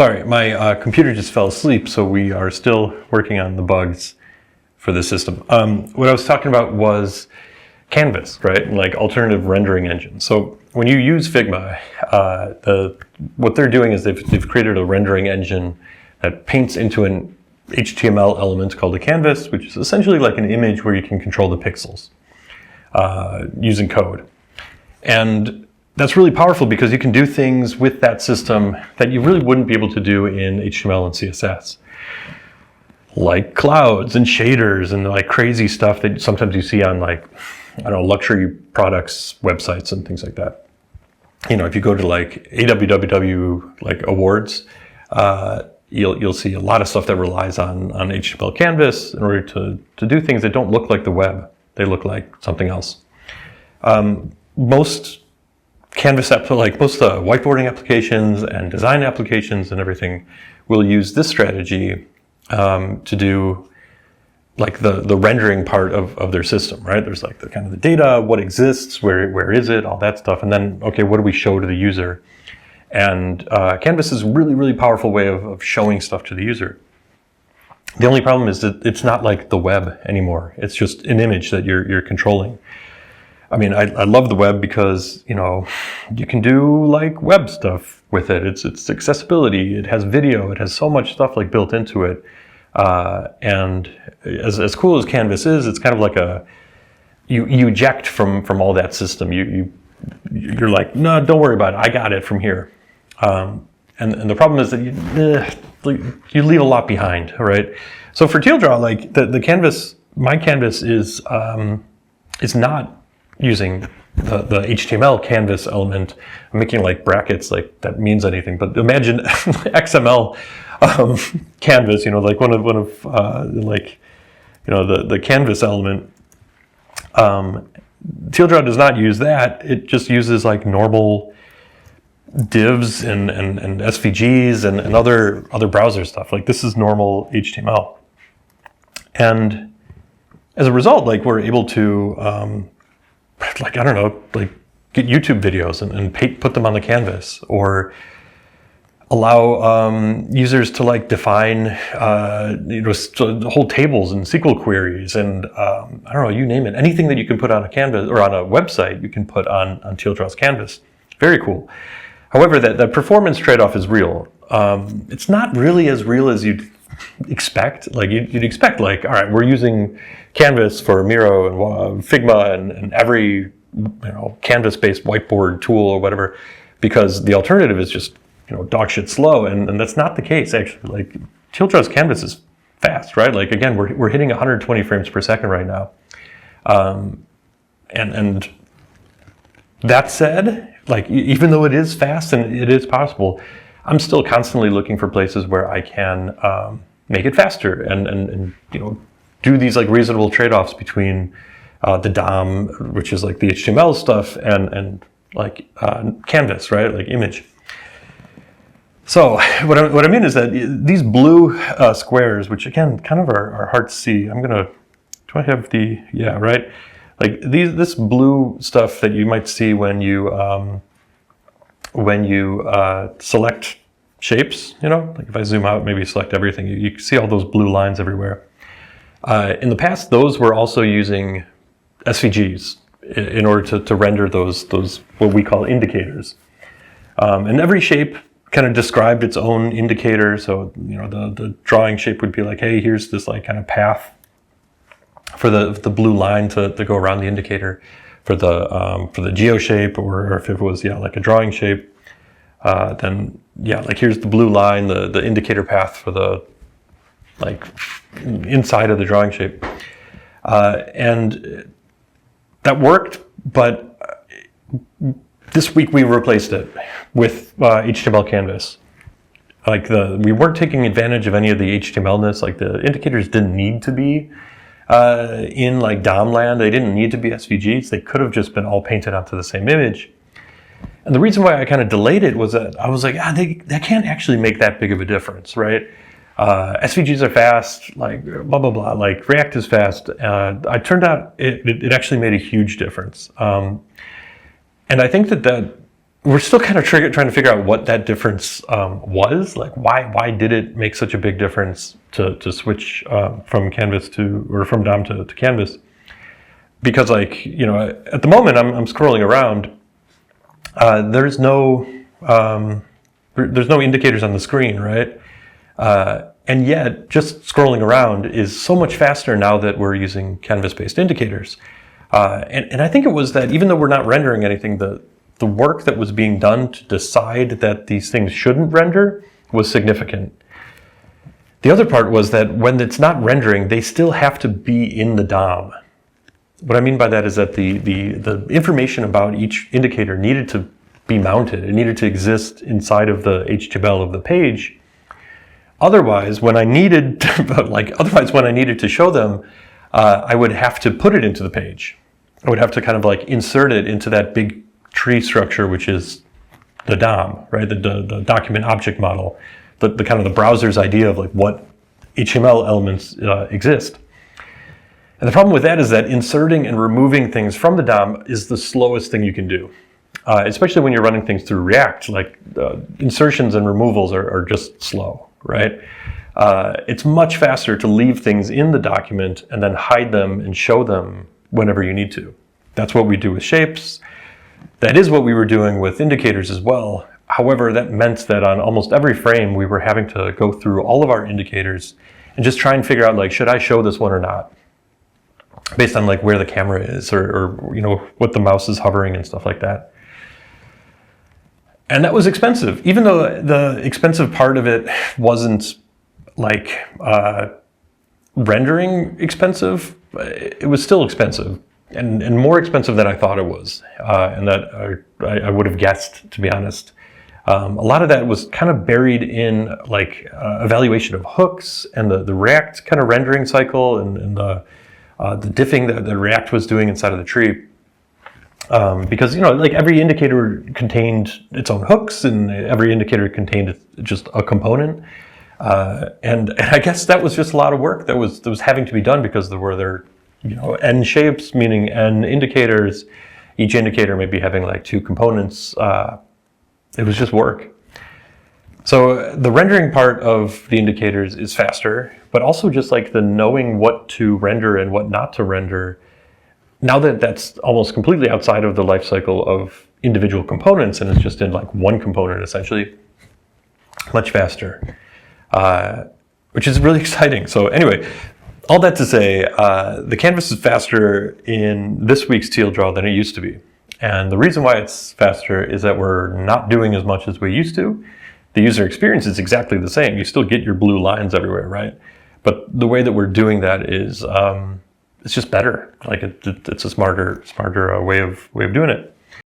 Sorry, my computer just fell asleep, so we are still working on the bugs for the system. What I was talking about was Canvas, right? Like alternative rendering engines. So when you use Figma, what they're doing is they've created a rendering engine that paints into an HTML element called a canvas, which is essentially like an image where you can control the pixels using code. And that's really powerful because you can do things with that system that you really wouldn't be able to do in HTML and CSS. Like clouds and shaders and like crazy stuff that sometimes you see on like, I don't know, luxury products websites and things like that. You know, if you go to like AWWW like awards, you'll see a lot of stuff that relies on HTML canvas in order to do things that don't look like the web. They look like something else. Most Canvas most whiteboarding applications and design applications and everything will use this strategy to do like the rendering part of their system, right? There's like the kind of the data, what exists, where is it, all that stuff, and then okay, what do we show to the user? And Canvas is a really, really powerful way of showing stuff to the user. The only problem is that it's not like the web anymore. It's just an image that you're controlling. I mean, I love the web because, you know, you can do like web stuff with it. It's accessibility. It has video. It has so much stuff like built into it. And as cool as Canvas is, it's kind of like you eject from all that system. You're like, no, don't worry about it. I got it from here. And the problem is that you leave a lot behind, right? So for Tldraw, like the canvas, my canvas is not using the HTML canvas element. I'm making like brackets like that means anything, but imagine XML canvas, you know, like one of like, you know, the canvas element. Tldraw does not use that. It just uses like normal divs and SVGs and other browser stuff. Like this is normal HTML. And as a result, like we're able to like, I don't know, like get YouTube videos and put them on the canvas, or allow users to like define you know, whole tables and SQL queries and I don't know, you name it. Anything that you can put on a canvas or on a website, you can put on Tldraw's canvas. Very cool. However, that performance trade-off is real. It's not really as real as you'd expect. Like you'd expect, like, all right, we're using Canvas for Miro and Figma and every, you know, canvas-based whiteboard tool or whatever, because the alternative is just, you know, dog shit slow, and that's not the case actually. Like Tldraw's canvas is fast, right? Like again, we're hitting 120 frames per second right now, and that said, like even though it is fast and it is possible, I'm still constantly looking for places where I can make it faster and you know, do these like reasonable trade-offs between the DOM, which is like the HTML stuff, and like canvas, right? Like image. So what I mean is that these blue squares, which again kind of are hard to see. Do I have the, yeah, right? Like this blue stuff that you might see when you select shapes, you know, like if I zoom out, maybe select everything, you see all those blue lines everywhere. In the past, those were also using SVGs in order to render those what we call indicators. And every shape kind of described its own indicator. So, you know, the drawing shape would be like, hey, here's this like kind of path for the blue line to go around the indicator. For the geo shape, or if it was, yeah, like a drawing shape, then yeah, like here's the blue line, the indicator path for the like inside of the drawing shape, and that worked. But this week we replaced it with HTML canvas. Like we weren't taking advantage of any of the HTML-ness. Like the indicators didn't need to be in like DOM land. They didn't need to be SVGs. They could have just been all painted onto the same image. And the reason why I kind of delayed it was that I was like, that can't actually make that big of a difference, right? SVGs are fast, like blah, blah, blah, like React is fast. It turned out it actually made a huge difference. And I think that we're still kind of trying to figure out what that difference was. Like, why did it make such a big difference to switch from Canvas or from DOM to Canvas? Because, like, you know, at the moment I'm scrolling around. There's no indicators on the screen, right? And yet, just scrolling around is so much faster now that we're using Canvas-based indicators. And I think it was that even though we're not rendering anything, the work that was being done to decide that these things shouldn't render was significant. The other part was that when it's not rendering, they still have to be in the DOM. What I mean by that is that the information about each indicator needed to be mounted. It needed to exist inside of the HTML of the page. Otherwise, when I needed to show them, I would have to put it into the page. I would have to kind of like insert it into that big tree structure, which is the DOM, right? The document object model, the kind of the browser's idea of like what HTML elements exist. And the problem with that is that inserting and removing things from the DOM is the slowest thing you can do, especially when you're running things through React. Like insertions and removals are just slow, right? It's much faster to leave things in the document and then hide them and show them whenever you need to. That's what we do with shapes. That is what we were doing with indicators as well. However, that meant that on almost every frame, we were having to go through all of our indicators and just try and figure out, like, should I show this one or not? Based on like where the camera is or you know, what the mouse is hovering and stuff like that. And that was expensive. Even though the expensive part of it wasn't like rendering expensive, it was still expensive and more expensive than I thought it was. And that I would have guessed, to be honest. A lot of that was kind of buried in like evaluation of hooks and the React kind of rendering cycle and the diffing that the React was doing inside of the tree. Because, you know, like every indicator contained its own hooks and every indicator contained just a component. And I guess that was just a lot of work that was having to be done because there were you know, n shapes, meaning n indicators. Each indicator may be having like 2 components. It was just work. So the rendering part of the indicators is faster, but also just like the knowing what to render and what not to render. Now that that's almost completely outside of the life cycle of individual components and it's just in like one component essentially, much faster, which is really exciting. So anyway, all that to say, the canvas is faster in this week's Tldraw than it used to be. And the reason why it's faster is that we're not doing as much as we used to. The user experience is exactly the same. You still get your blue lines everywhere, right? But the way that we're doing that is it's just better. Like it's a smarter way of doing it.